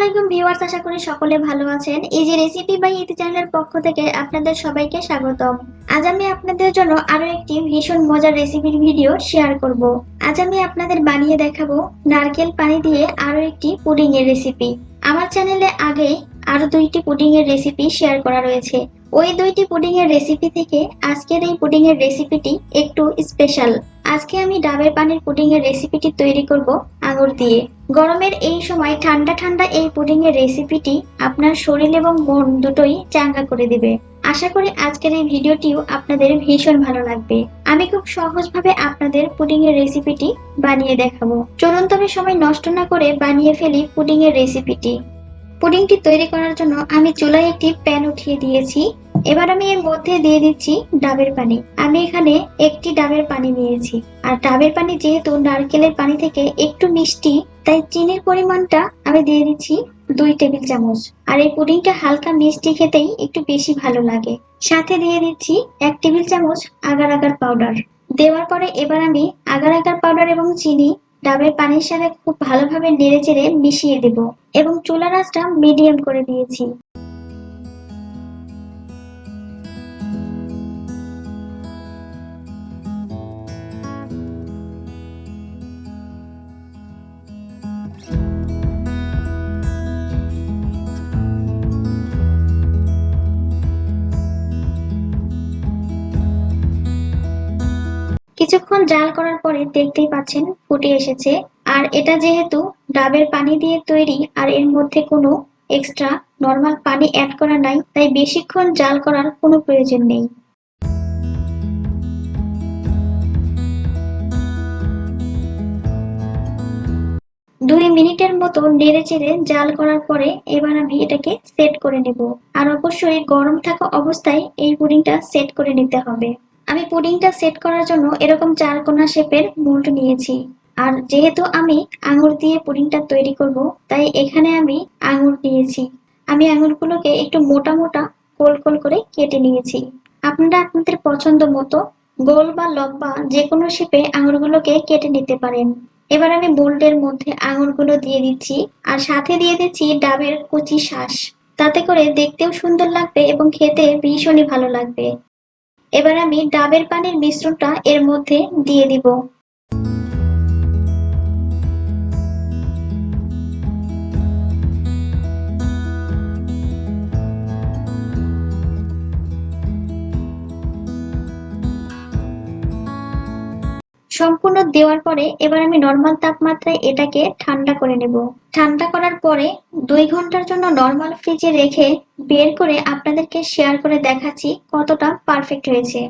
আলাইকুম ভিউয়ার্স, আশা করি সকলে ভালো আছেন। এই যে রেসিপি বাই ইতি চ্যানেলের পক্ষ থেকে আপনাদের সবাইকে স্বাগতম। আজ আমি আপনাদের জন্য আরো একটি ভীষণ মজার রেসিপির ভিডিও শেয়ার করব। আজ আমি আপনাদের বানিয়ে দেখাবো নারকেল পানি দিয়ে আরো একটি পুডিং এর রেসিপি। আমার চ্যানেলে আগে আরো দুইটি পুডিং এর রেসিপি শেয়ার করা রয়েছে। ওই দুইটি পুডিং এর রেসিপি থেকে আজকের এই পুডিং এর রেসিপিটি একটু স্পেশাল। আজকে আমি ডাবের পানির পুডিং এর রেসিপিটি তৈরি করব আঙুর দিয়ে। গরমের এই সময় ঠান্ডা ঠান্ডা এই পুডিং এর রেসিপিটি আপনার শরীর এবং মন দুটোই চাঙ্গা করে দিবে। আশা করি আজকের এই ভিডিওটিও আপনাদের ভীষণ ভালো লাগবে। আমি খুব সহজভাবে আপনাদের পুডিং এর রেসিপিটি বানিয়ে দেখাবো। চলুন তবে সময় নষ্ট না করে বানিয়ে ফেলি পুডিং এর রেসিপিটি। পুডিংটি তৈরি করার জন্য আমি চুলায় একটি প্যান উঠিয়ে দিয়েছি। এবার আমি এর মধ্যে দিয়ে দিচ্ছি ডাবের পানি। আমি এখানে একটি ডাবের পানি নিয়েছি। আর ডাবের পানি যেহেতু নারকেলের পানি থেকে একটু মিষ্টি, তাই চিনির পরিমাণটা আমি দিয়ে দিচ্ছি 2 টেবিল চামচ। আর এই পুডিংটা হালকা মিষ্টি খেতেই একটু বেশি ভালো লাগে। সাথে দিয়ে দিচ্ছি 1 টেবিল চামচ আগার আগার পাউডার। দেওয়ার পরে এবার আমি আগার আগার পাউডার এবং চিনি ডাবের পানির সাথে খুব ভালোভাবে নেড়েচেড়ে মিশিয়ে দেব এবং চুলার আঁচটা মিডিয়াম করে দিয়েছি। কিছুক্ষণ জাল করার পরে দেখতেই পাচ্ছেন ফুটে এসেছে। আর এটা যেহেতু ডাবের পানি দিয়ে তৈরি আর এর মধ্যে কোনো এক্সট্রা নরমাল পানি অ্যাড করা নাই, তাই বেশিক্ষণ জাল করার কোনো প্রয়োজন নেই। 2 মিনিটের মতো নেড়েচেড়ে জাল করার পরে এবার আমি এটাকে সেট করে নেব। আর অবশ্যই গরম থাকা অবস্থায় এই পুডিংটা সেট করে নিতে হবে। আমি পুডিংটা সেট করার জন্য এরকম 4 কোণা শেপের মোল্ড নিয়েছি। আর যেহেতু আমি আঙুর দিয়ে পুডিংটা তৈরি করব, তাই এখানে আমি আঙুর নিয়েছি। আমি আঙুরগুলোকে একটু মোটা মোটা গোল গোল করে কেটে নিয়েছি। আপনারা আপনাদের পছন্দ মতো গোল বা লম্বা যে কোনো শেপে আঙুরগুলোকে কেটে নিতে পারেন। এবার আমি মোল্ডের মধ্যে আঙুরগুলো দিয়ে দিচ্ছি আর সাথে দিয়ে দিচ্ছি ডাবের কচি শাঁস। তাতে করে দেখতেও সুন্দর লাগবে এবং খেতে ভীষণই ভালো লাগবে। এবার আমি ডাবের পানির মিশ্রণটা এর মধ্যে দিয়ে দিব। সম্পূর্ণ দেওয়ার পরে এবার আমি নরমাল তাপমাত্রায় এটাকে ঠান্ডা করে নেব। ঠান্ডা করার পরে 2 ঘন্টার জন্য নরমাল ফ্রিজে রেখে বের করে আপনাদেরকে শেয়ার করে দেখাচ্ছি কতটা পারফেক্ট হয়েছে।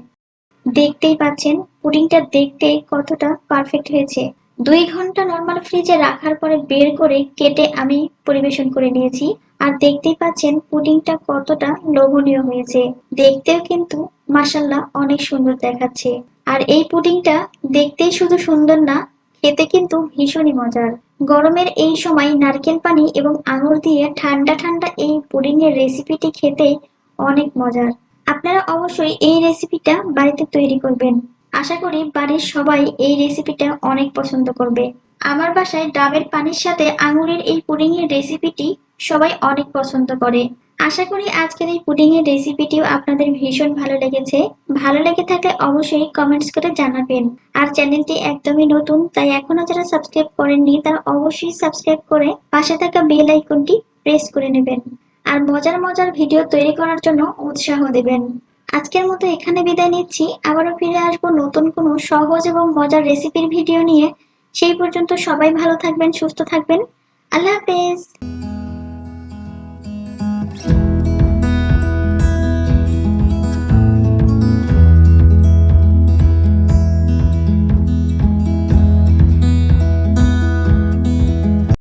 দেখতেই পাচ্ছেন পুডিংটা দেখতে কতটা পারফেক্ট হয়েছে। 2 ঘন্টা নরমাল ফ্রিজে রাখার পরে বের করে কেটে আমি পরিবেশন করে নিয়েছি। আর দেখতেই পাচ্ছেন পুডিংটা কতটা লোভনীয় হয়েছে। দেখতেও কিন্তু মাশাআল্লাহ অনেক সুন্দর দেখাচ্ছে। আর এই পুডিংটা দেখতেই শুধু সুন্দর না, খেতে কিন্তু ভীষণই মজার। গরমের এই সময় নারকেল পানি এবং আঙুর দিয়ে ঠান্ডা ঠান্ডা এই পুডিং এর রেসিপিটি খেতে অনেক মজার। আপনারা অবশ্যই এই রেসিপিটা বাড়িতে তৈরি করবেন। আশা করি বাড়ির সবাই এই রেসিপিটা অনেক পছন্দ করবে। আমার বাসায় ডাবের পানির সাথে আঙুরের এই পুডিং এর রেসিপিটি সবাই অনেক পছন্দ করে। আশা করি আজকের এই পুডিং এর রেসিপিটিও আপনাদের ভীষণ ভালো লেগেছে। ভালো লেগে থাকলে অবশ্যই কমেন্টস করে জানাবেন। আর চ্যানেলটি একদমই নতুন, তাই এখনো যারা সাবস্ক্রাইব করেননি তারা অবশ্যই সাবস্ক্রাইব করে পাশে থাকা বেল আইকনটি প্রেস করে নেবেন। আর মজার মজার ভিডিও তৈরি করার জন্য উৎসাহ দেবেন। আজকের মতো এখানে বিদায় নিচ্ছি। আবারও ফিরে আসবো নতুন কোনো সহজ এবং মজার রেসিপির ভিডিও নিয়ে। সেই পর্যন্ত সবাই ভালো থাকবেন, সুস্থ থাকবেন। আল্লাহ হাফেজ।